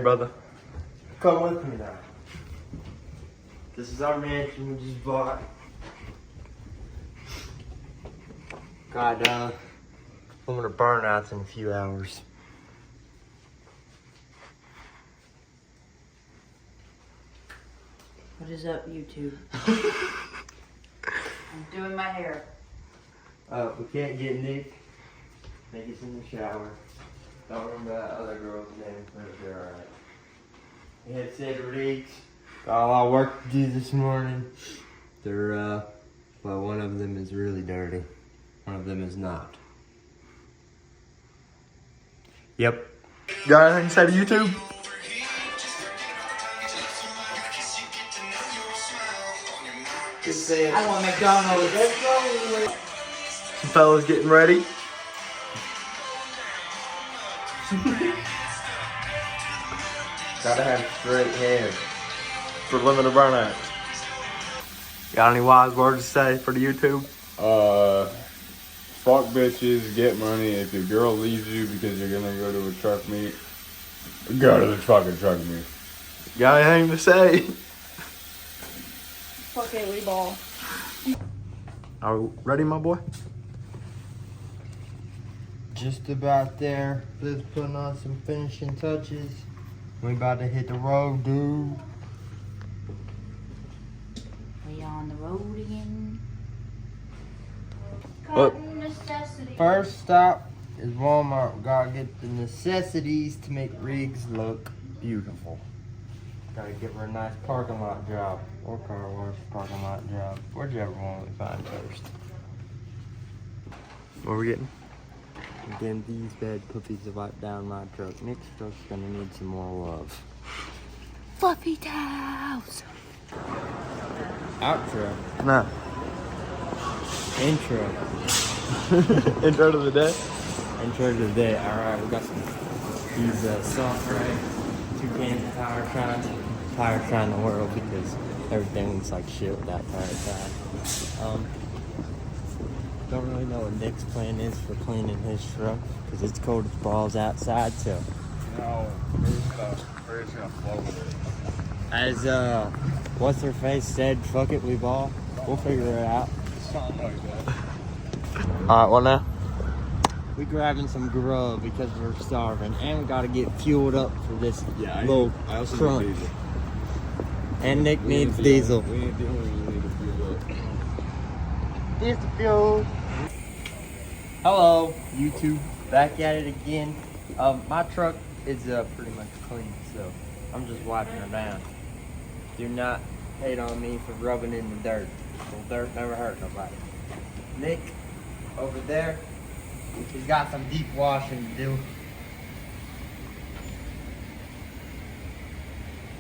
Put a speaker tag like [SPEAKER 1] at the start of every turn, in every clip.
[SPEAKER 1] brother. Come with me now. This is our mansion we just bought. Got limited burnouts in a few hours.
[SPEAKER 2] What is up, YouTube? I'm doing my hair.
[SPEAKER 1] We can't get Nick. Nick is in the shower. Don't remember that other girl's name, but they're alright. We had Cedric. Got a lot of work to do this morning. They're, well, one of them is really dirty. One of them is not. Yep. Got anything to say to YouTube?
[SPEAKER 2] I want McDonald's.
[SPEAKER 1] Some fellas getting ready. Gotta have straight hair for limited burnouts. Got any wise words to say for the YouTube?
[SPEAKER 3] Fuck bitches, get money. If your girl leaves you because you're gonna go to a truck meet, go to the fucking truck meet.
[SPEAKER 1] Got anything to say?
[SPEAKER 2] Fuck it, we ball.
[SPEAKER 1] Are we ready, my boy? Just about there. Let's put on some finishing touches. We about to hit the road, dude.
[SPEAKER 2] We on the road again.
[SPEAKER 1] First stop is Walmart. We gotta get the necessities to make rigs look beautiful. Gotta give her a nice parking lot job. Or car wash parking lot job. Whichever one we find first. What are we getting? I'm getting these bad puppies to wipe down my truck. Nick's truck's gonna need some more love.
[SPEAKER 2] Fluffy towels.
[SPEAKER 1] Outro. No. Intro. Intro to the day? Intro to the day. Alright, we got these soft gray 2 cans of Tire Shine. Tire Shine the world because everything looks like shit without Tire Shine. Don't really know what Nick's plan is for cleaning his truck because it's cold as balls outside, so.
[SPEAKER 3] No, we're just gonna flow with it.
[SPEAKER 1] As what's her face said, fuck it, we ball. We'll figure it out.
[SPEAKER 3] Something like that.
[SPEAKER 1] Alright, well now? We grabbing some grub because we're starving and we gotta get fueled up for this little
[SPEAKER 3] I also
[SPEAKER 1] crunch.
[SPEAKER 3] need diesel.
[SPEAKER 1] And Nick needs diesel.
[SPEAKER 3] We need diesel, we need to fuel up.
[SPEAKER 1] Here's the fuel. Hello, YouTube. Back at it again. My truck is pretty much clean, so I'm just wiping her down. Do not hate on me for rubbing in the dirt. Well, dirt never hurt nobody. Nick, over there, he's got some deep washing to do.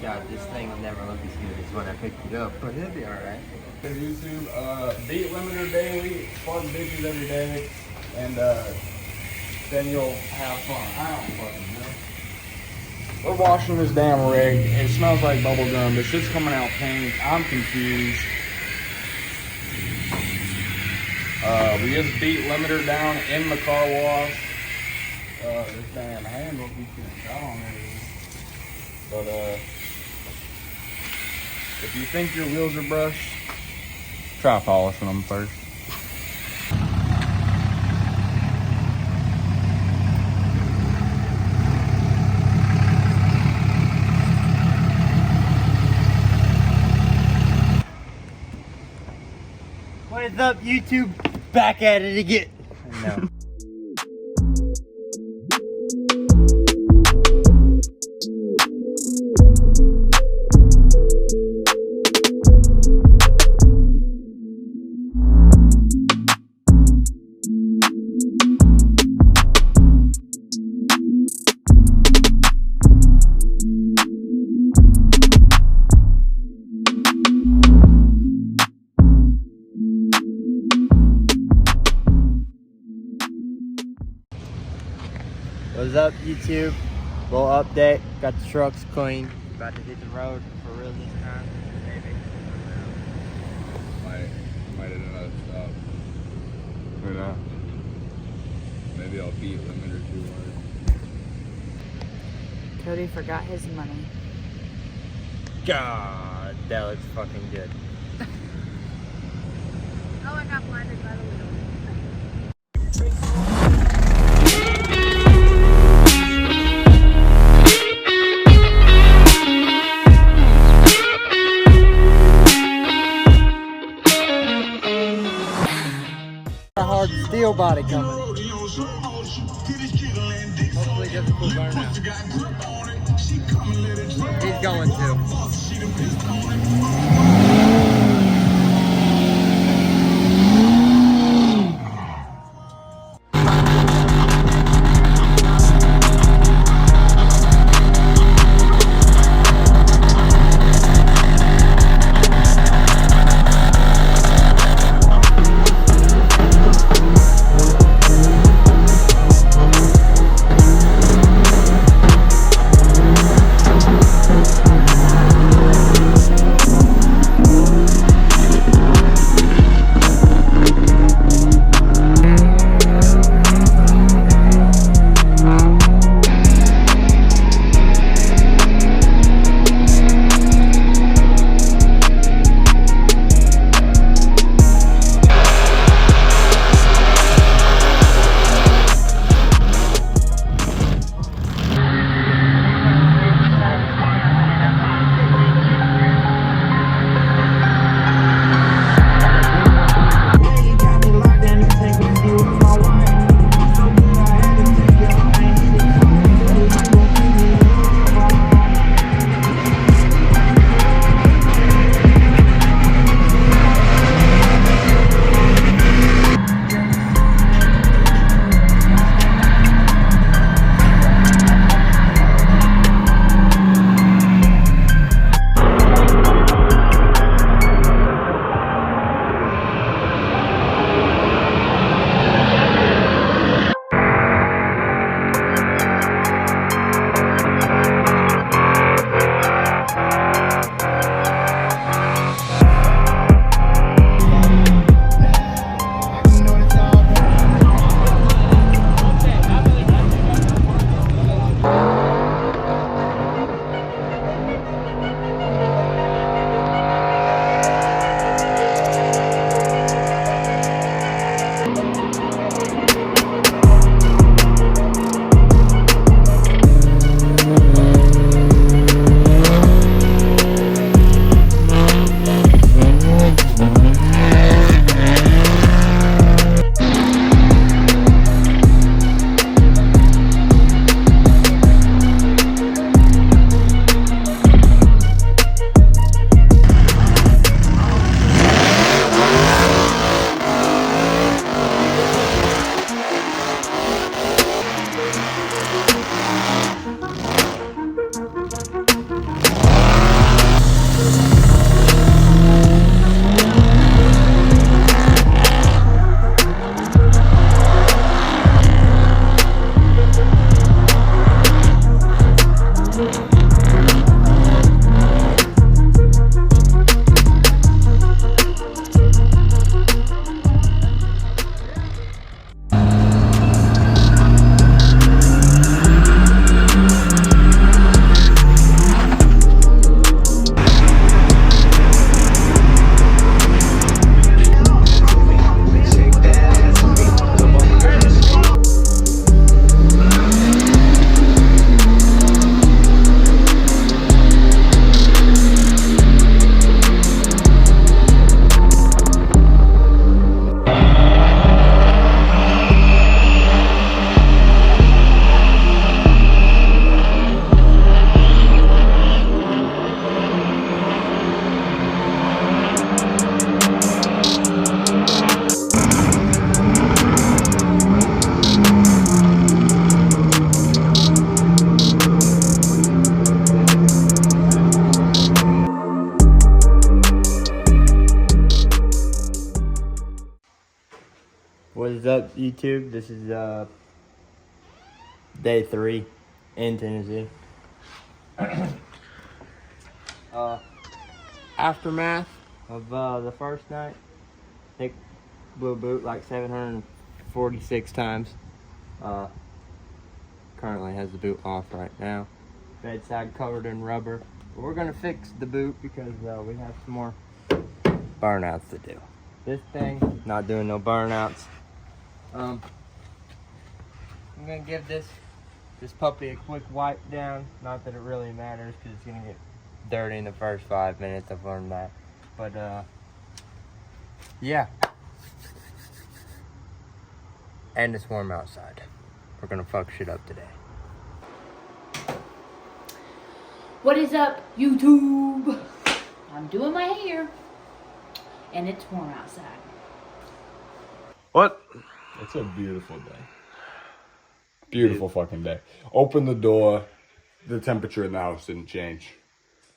[SPEAKER 1] God, this thing will never look as good as when I picked it up, but it'll be alright.
[SPEAKER 3] YouTube, beat limiter daily, fun bitches every day, and then you'll have fun. I don't fucking know. We're washing this damn rig. It smells like bubble gum. The shit's coming out pink. I'm confused. We just beat limiter down in the car wash. This damn handle keeps getting shot on everything. But if you think your wheels are brushed, try polishing them first.
[SPEAKER 1] What is up, YouTube? Back at it again. No. What's up, YouTube? Little update. Got the trucks clean. About to hit the road for real this time. Maybe.
[SPEAKER 3] Might hit another stop. Who knows? Maybe I'll beat limiter too hard.
[SPEAKER 2] Cody forgot his money.
[SPEAKER 1] God, that looks fucking good.
[SPEAKER 2] Oh, I got blinded by the wheel.
[SPEAKER 1] A hard steel body coming. Hopefully gets a cool burnout. He's going to. What is up, YouTube? This is day 3 in Tennessee. Aftermath of the first night. I think blew a boot like 746 times. Currently has the boot off right now. bedside covered in rubber. We're gonna fix the boot because we have some more burnouts to do. This thing, not doing no burnouts. I'm gonna give this puppy a quick wipe down. Not that it really matters because it's gonna get dirty in the first 5 minutes. I've learned that. But yeah. And it's warm outside. We're gonna fuck shit up today.
[SPEAKER 2] What is up, YouTube? I'm doing my hair, and it's warm outside.
[SPEAKER 3] What? It's a beautiful day. Beautiful fucking day. Open the door. The temperature in the house didn't change.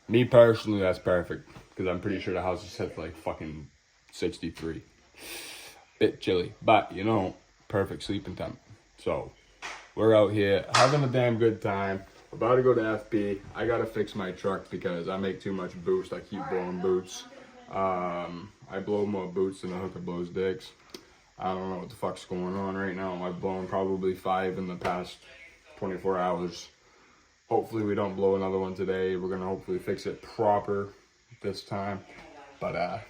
[SPEAKER 3] Me personally, that's perfect. Because I'm pretty sure the house is set to like fucking 63. Bit chilly. But, you know, perfect sleeping temp. So, we're out here having a damn good time. About to go to FP. I gotta fix my truck because I make too much boost. I keep blowing boots. I blow more boots than a hooker blows dicks. I don't know what the fuck's going on right now. I've blown probably 5 in the past 24 hours. Hopefully we don't blow another one today. We're gonna hopefully fix it proper this time. But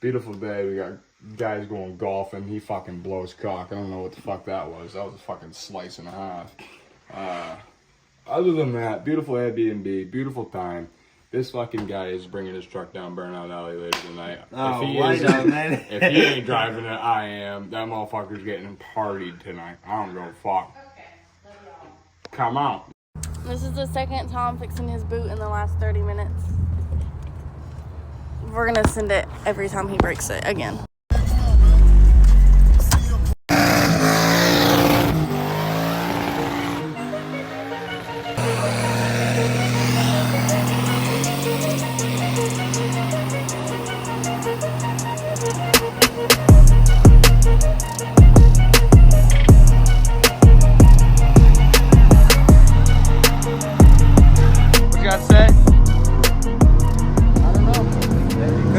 [SPEAKER 3] beautiful day. We got guys going golfing. He fucking blows cock. I don't know what the fuck that was. That was a fucking slice and a half. Other than that, beautiful Airbnb, beautiful time. This fucking guy is bringing his truck down Burnout Alley later tonight. If he ain't driving it, I am. That motherfucker's getting partied tonight. I don't give a fuck. Come out.
[SPEAKER 4] This is the second time fixing his boot in the last 30 minutes. We're gonna send it every time he breaks it again.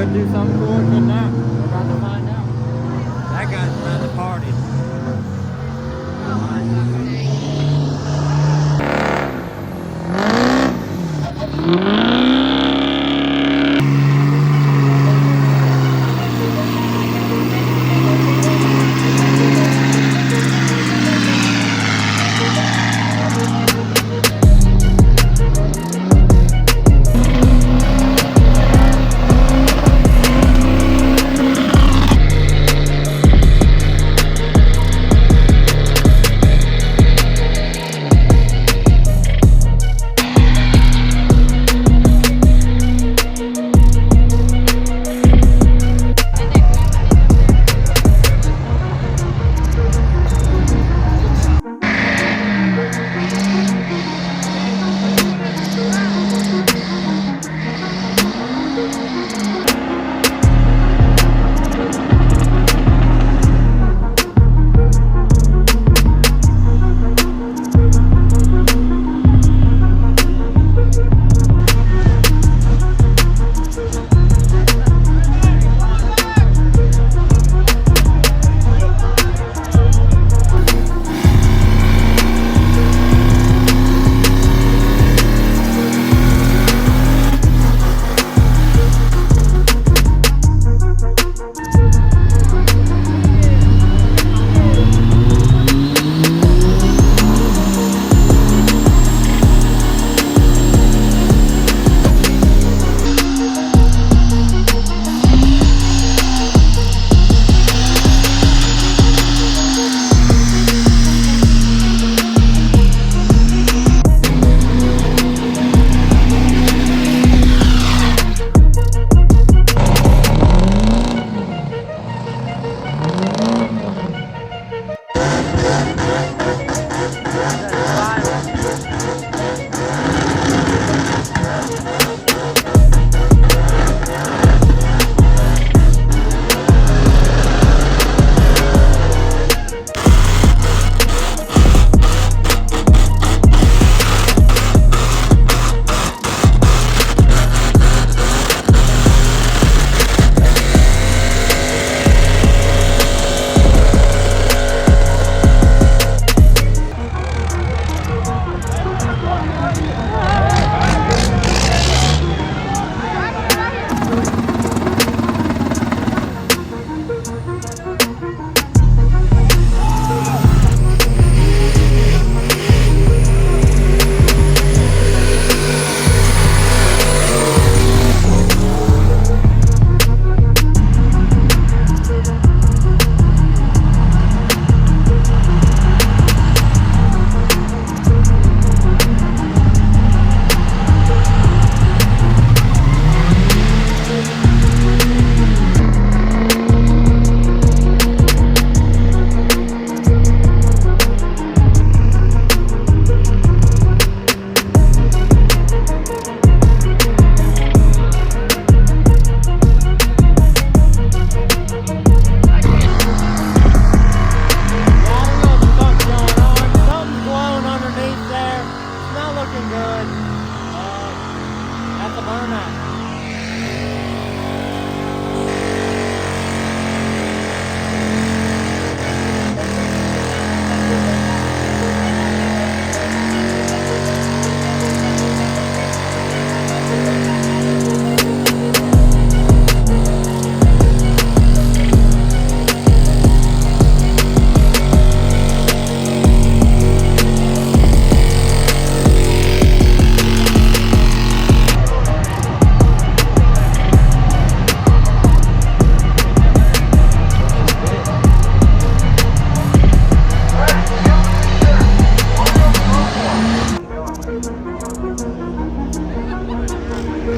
[SPEAKER 1] Do something cool, could not. We're about to find out. That guy's about to party.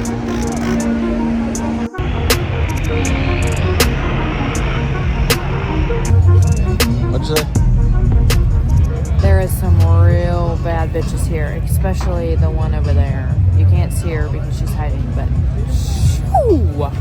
[SPEAKER 3] What'd you say?
[SPEAKER 5] There is some real bad bitches here, especially the one over there. You can't see her because she's hiding, but shoo!